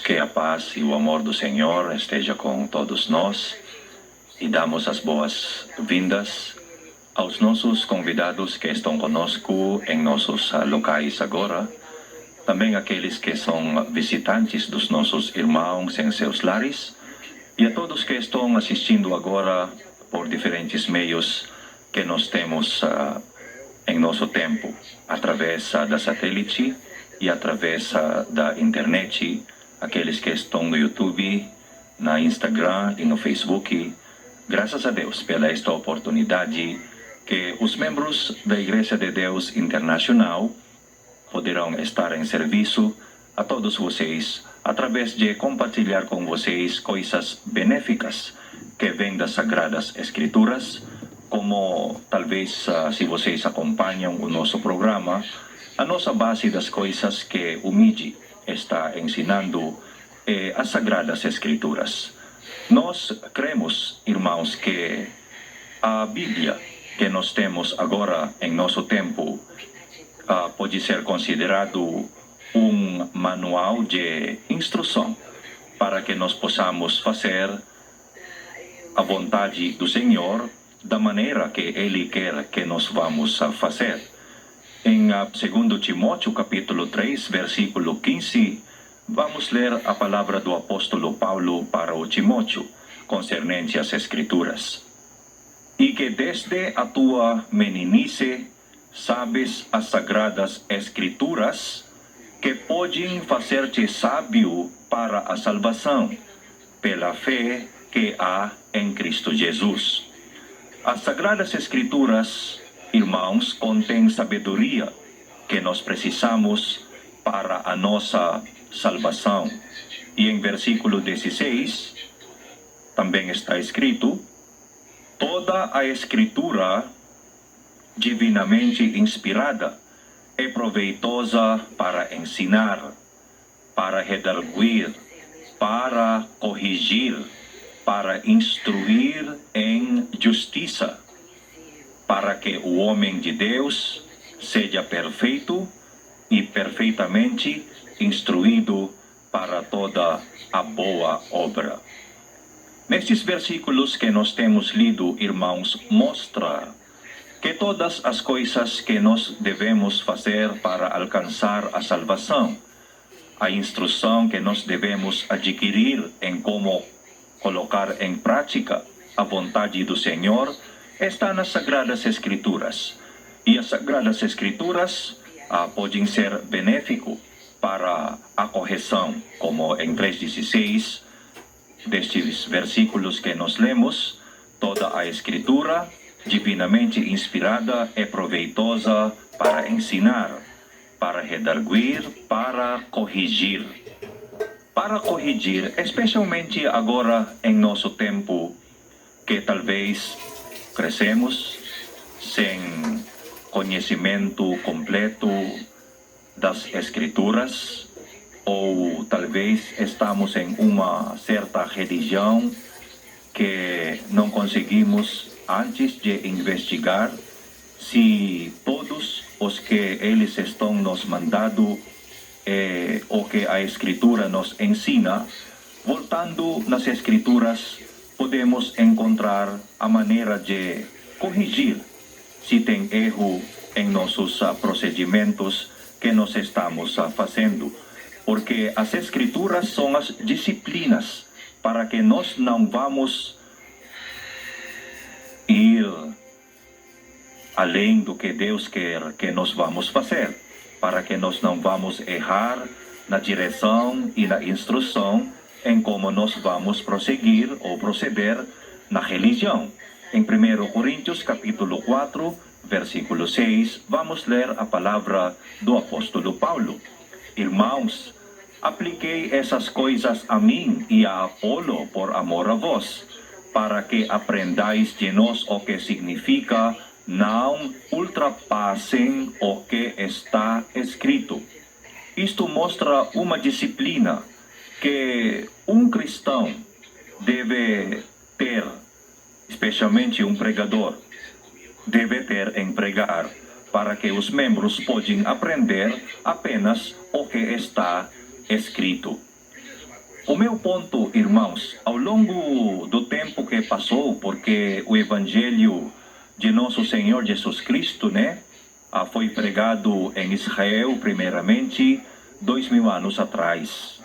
Que a paz e o amor do Senhor esteja com todos nós e damos as boas-vindas aos nossos convidados que estão conosco em nossos locais agora, também aqueles que são visitantes dos nossos irmãos em seus lares e a todos que estão assistindo agora por diferentes meios que nós temos em nosso tempo, através da satélite e através da internet, aqueles que estão no YouTube, na Instagram e no Facebook. Graças a Deus pela esta oportunidade que os membros da Igreja de Deus Internacional poderão estar em serviço a todos vocês através de compartilhar com vocês coisas benéficas que vêm das Sagradas Escrituras, como talvez se vocês acompanham o nosso programa, a nossa base das coisas que o MIDI está ensinando é as Sagradas Escrituras. Nós cremos, irmãos, que a Bíblia que nós temos agora em nosso tempo pode ser considerado um manual de instrução para que nós possamos fazer a vontade do Senhor da maneira que Ele quer que nós vamos fazer. Em 2 Timóteo capítulo 3, versículo 15, vamos ler a palavra do apóstolo Paulo para o Timóteo, concernente às Escrituras. E que desde a tua meninice sabes as Sagradas Escrituras, que podem fazer-te sábio para a salvação, pela fé que há em Cristo Jesus. As Sagradas Escrituras, irmãos, contêm sabedoria que nós precisamos para a nossa salvação. E em versículo 16, também está escrito: toda a Escritura divinamente inspirada é proveitosa para ensinar, para redarguir, para corrigir, para instruir em justiça, para que o homem de Deus seja perfeito e perfeitamente instruído para toda a boa obra. Nestes versículos que nós temos lido, irmãos, mostra que todas as coisas que nós devemos fazer para alcançar a salvação, a instrução que nós devemos adquirir em como colocar em prática a vontade do Senhor, está nas Sagradas Escrituras. E as Sagradas Escrituras podem ser benéfico para a correção, como em 3:16 destes versículos que nós lemos: toda a Escritura divinamente inspirada é proveitosa para ensinar, para redarguir, para corrigir. Para corrigir, especialmente agora em nosso tempo, que talvez crescemos sem conhecimento completo das Escrituras, ou talvez estamos em uma certa religião que não conseguimos antes de investigar se todos os que eles estão nos mandando o que a Escritura nos ensina. Voltando nas Escrituras, podemos encontrar a maneira de corrigir se tem erro em nossos procedimentos que nós estamos fazendo. Porque as Escrituras são as disciplinas para que nós não vamos ir além do que Deus quer que nós vamos fazer, para que nós não vamos errar na direção e na instrução em como nós vamos prosseguir ou proceder na religião. Em 1 Coríntios capítulo 4, versículo 6, vamos ler a palavra do apóstolo Paulo. Irmãos, apliquei essas coisas a mim e a Apolo por amor a vós, para que aprendais de nós o que significa não ultrapassem o que está escrito. Isto mostra uma disciplina que um cristão deve ter, especialmente um pregador, deve ter em pregar, para que os membros possam aprender apenas o que está escrito. O meu ponto, irmãos, ao longo do tempo que passou, porque o Evangelho de nosso Senhor Jesus Cristo, né, foi pregado em Israel, primeiramente, 2000 anos atrás.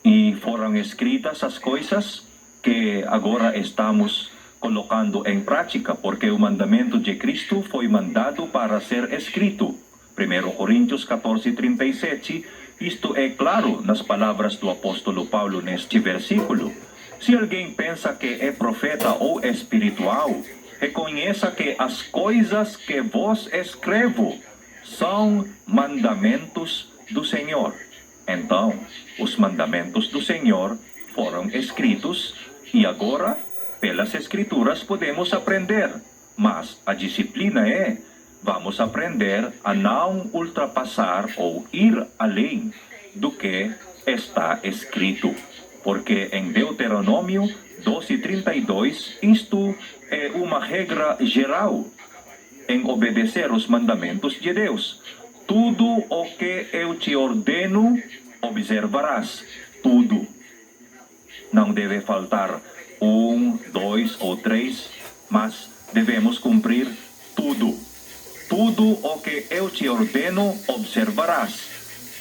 E foram escritas as coisas que agora estamos colocando em prática, porque o mandamento de Cristo foi mandado para ser escrito. 1 Coríntios 14:37, isto é claro nas palavras do apóstolo Paulo neste versículo. Se alguém pensa que é profeta ou espiritual, reconheça que as coisas que vos escrevo são mandamentos do Senhor. Então, os mandamentos do Senhor foram escritos e agora, pelas Escrituras, podemos aprender. Mas a disciplina vamos aprender a não ultrapassar ou ir além do que está escrito. Porque em Deuteronômio 12:32, isto é uma regra geral em obedecer os mandamentos de Deus. Tudo o que eu te ordeno, observarás. Tudo. Não deve faltar 1, 2 ou 3, mas devemos cumprir tudo. Tudo o que eu te ordeno, observarás.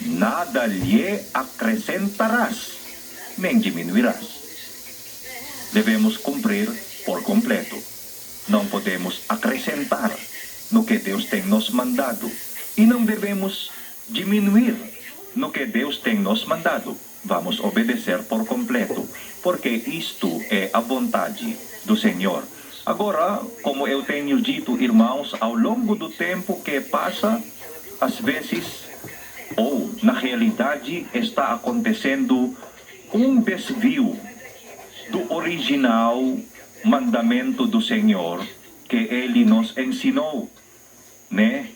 Nada lhe acrescentarás, nem diminuirás. Devemos cumprir por completo. Não podemos acrescentar no que Deus tem nos mandado. E não devemos diminuir no que Deus tem nos mandado. Vamos obedecer por completo, porque isto é a vontade do Senhor. Agora, como eu tenho dito, irmãos, ao longo do tempo que passa, às vezes, ou na realidade, está acontecendo um desvio do original mandamento do Senhor que Ele nos ensinou, né?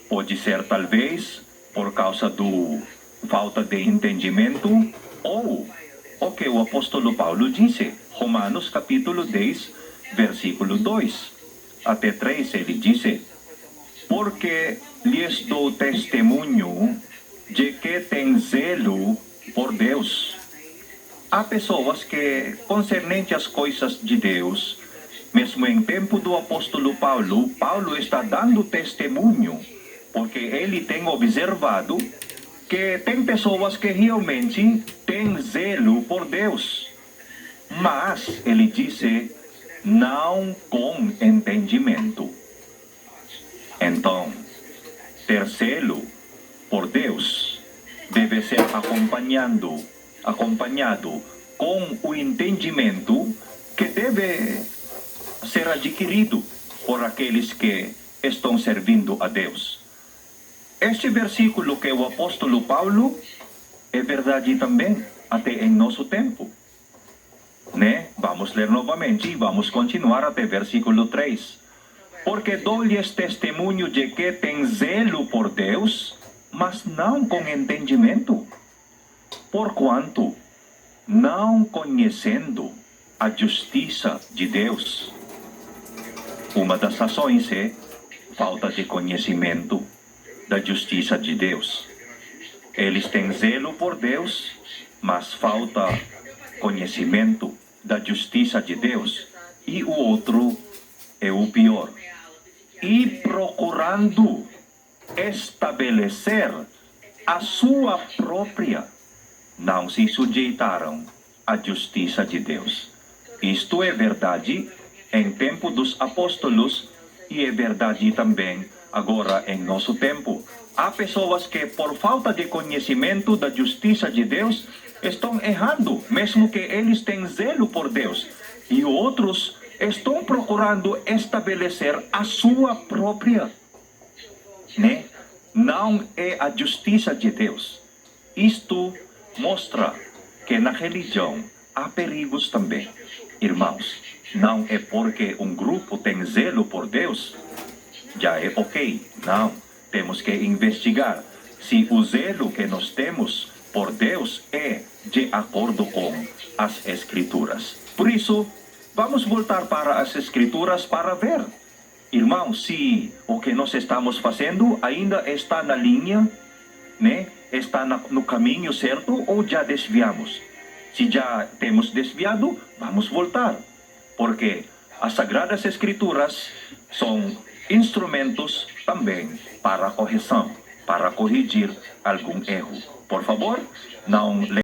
Pode ser talvez por causa do falta de entendimento ou o que o apóstolo Paulo disse, Romanos capítulo 10, versículo 2 até 3, ele disse: porque lhes dou testemunho de que tem zelo por Deus. Há pessoas que, concernente às coisas de Deus, mesmo em tempo do apóstolo Paulo, Paulo está dando testemunho, porque ele tem observado que tem pessoas que realmente têm zelo por Deus. Mas, ele disse, não com entendimento. Então, ter zelo por Deus deve ser acompanhado com o entendimento que deve ser adquirido por aqueles que estão servindo a Deus. Este versículo que o apóstolo Paulo é verdade também, até em nosso tempo. Né? Vamos ler novamente e vamos continuar até versículo 3. Porque dou-lhes testemunho de que tem zelo por Deus, mas não com entendimento. Porquanto, não conhecendo a justiça de Deus. Uma das razões é falta de conhecimento da justiça de Deus. Eles têm zelo por Deus, mas falta conhecimento da justiça de Deus. E o outro é o pior. E procurando estabelecer a sua própria, não se sujeitaram à justiça de Deus. Isto é verdade em tempo dos apóstolos e é verdade também agora em nosso tempo. Há pessoas que, por falta de conhecimento da justiça de Deus, estão errando, mesmo que eles têm zelo por Deus. E outros estão procurando estabelecer a sua própria, né? Não é a justiça de Deus. Isto mostra que na religião há perigos também. Irmãos, não é porque um grupo tem zelo por Deus, já é ok. Não, temos que investigar se o zelo que nós temos por Deus é de acordo com as Escrituras. Por isso, vamos voltar para as Escrituras para ver, irmãos, se o que nós estamos fazendo ainda está na linha, né? Está no caminho certo ou já desviamos. Si ya temos desviado, vamos voltar. Porque as Sagradas Escrituras são instrumentos também para correção, para corrigir algum erro. Por favor, não